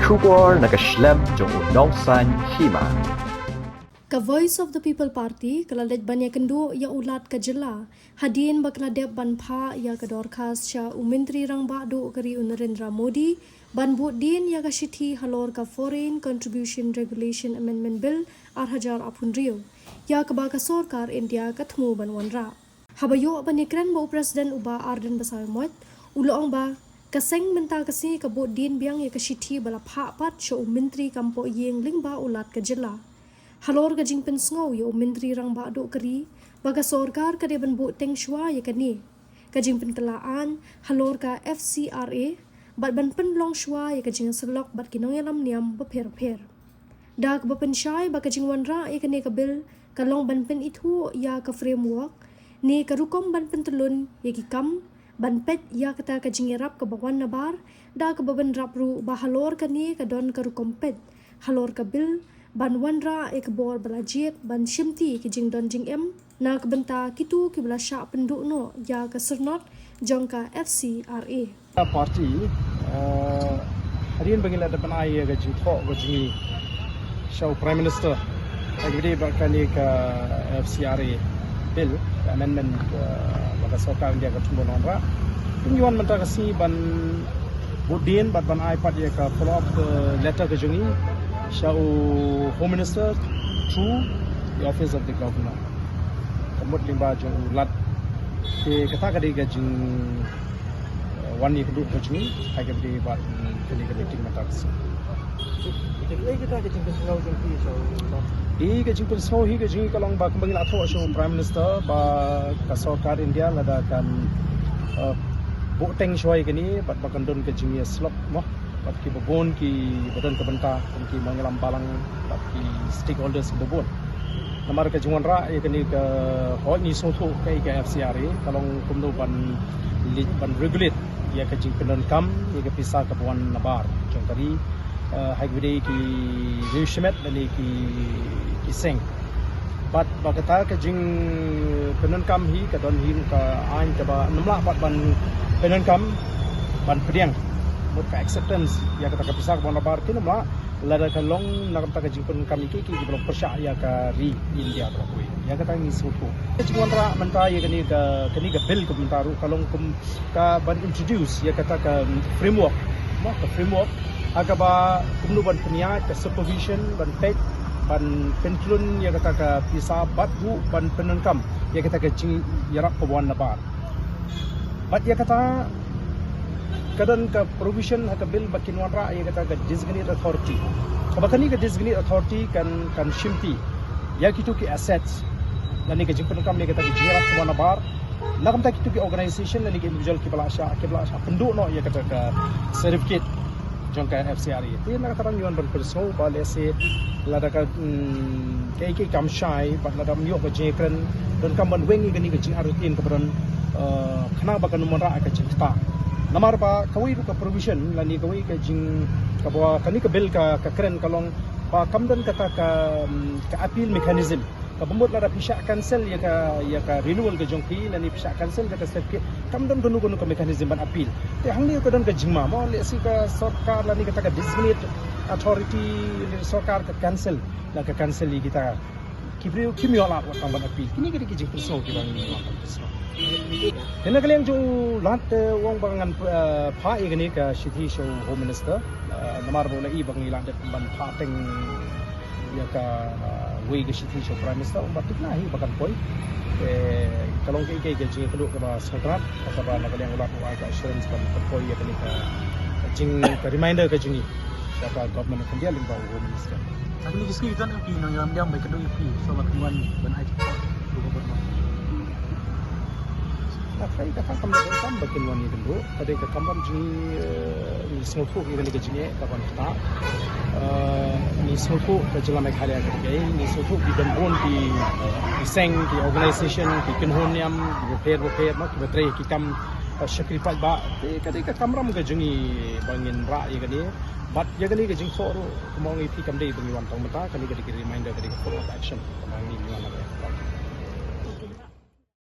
Shubor nakaslem jong unong san hima. Ka Voice of the People Party kaladet banyak kendo ya ulat ka jela hadin bakladep ban pha ya ka dorkas sha umintri rang ba do kari Narendra Modi ban bot din ya ka shithi halor ka Foreign Contribution Regulation Amendment Bill 2018 rio ya ka ba ka sarkar India ka thmu ban wanra habayo banikran ba Presiden uba Arden Basalmot uloong ba kaseng menta kasi ka bot din biang ya ka shithi bala pha pat sha umintri kampo yeng lingba ulat ka jela halor ka jingpen sngaw yo menteri rang ba do kari baga sarkar ka deban bo teng shwa ya kani ka jingpen kelaan halor ka FCRA bat ban pen long shwa ya ka jing selok bat kinong yalam niam ba pher dak ba pen shai ba ka jingwan ra ya kani ka bil ka long ban pen itu ya ka framework ni ka rukom ban pen tulun ya ki kam ban pet ya kata ka jingirap ka bawan nabar da ka baban rapru ba halor ka ni ka don ka rukom pet halor ka bil ban wanra ekbor balajib ban shimti ki jing don jing em na kebenta kitu ki bala sya penduk no ya ka sernot jongka FCRA parti harian bangila depan ai ga jing thok ga jing show prime minister agri bakali ka FCRA bill amendment baka sarkar India ka tumbon onra tujuan menta kasi ban budin ban ai pat ya ka follow up letter ka jungi Shau Home Minister through the Office of the Governor. Kamut limba jong lat ke kata kadi gajing wani keduk gajing hai kadi bat kini kadi ting matas. Jadi kita gajing pesau jong pi so. Gajing pesau hi gajing kalong ba kembang atho so Prime Minister ba ka sarkar India lada kan boteng shoi kini bat bakandon gajing ya slop moh bat ki babon ki badan kebenta ki mangalam balang bat ki stakeholders babon namar ka jungwan ra ya kini ka hoi ni so tho kai ka FCRA kalong kumno ban regulate ya ka jing penon kam ya ka pisa ka buan nabar jong tadi haigwide ki rishmet dani ki seng bat bakata ka jing penon kam hi ka don hi ka ain ka ba namla bat ban penon kam ban pediang mut ka acceptance ya kata ka pisah ka bona bar kinamla lada ka long na kata ka jingpun kami ki belum persya ya ka ri India ka koi ya kata ngi sutu jingwan ra menta ya kani ka bill ka mentaru kalong kum ka ban introduce ya kata ka framework mo ka framework aga ba kumnu ban penia ka supervision ban pet ban pentlun ya kata ka pisah bat bu ban penengkam ya kata ka jing yarak ka wan nabar bat ya kata kadang ke provision atau bill bakin wanra yang kata ke designated authority. Kabakani ke designated authority kan shimti. Ya kitu ki assets. Lani ke jimpen kam ni kata ke jirat ke mana bar. Nakam tak kitu ki organisation lani ke individual ki belasya penduk no ya kata ke certificate jongka FCRA. Ti nak kata nyuan berperso bale se lada ka ke kam shai bat lada myo ke jekren dan kam ban wengi gani ke jing arutin ke beran khana bakan numara ka jingta. Namar ba kawai ka provision lani kawai ka jing ka bawa kani ka bill ka keren kalong pa kamdan kata ka appeal mechanism ka bumut la pisha cancel ya ka renewal ka jongki lani pisha cancel ka certificate kamdan gunu ka mechanism ban appeal te hangli ka dan ka jingma mo le si ka sarkar lani kata ka designated authority sarkar ka cancel la ka cancel kita kibrio kimiola wa tamban appeal kini ka jing personal ki bang ni Kena kalian jo lat wong bangan pha igani ka Shithi show Home Minister namar bola I bang ilang det ban pha teng ya ka we ka Shithi show Prime Minister batik na hi bakan poi kalong ke jing kelu ka ba sakrat ka ba na kalian ulat wa ka assurance ban poi ya kani ka jing ka reminder ka jingi siapa government of India limba Home Minister Tapi ni kisah itu kan pi nang yam jam baik kedua pi so lakuan ban ai cepat Nakai ka kam da kam bakin wani dulu pada ka kam ni smoku ni ni kejine kapan ta ni smoku ka jela mai khale ka gay ni smoku di dambon di seng di organization di kinhon yam di repair ma ki betre ki kam sacrifice ba ka kamram ka jingi bangin ra ye gani but ye gani ka jing so ro kumong i pi kam dei bangi wan tong mata ka ni ka reminder ka follow up action kamang ni wan la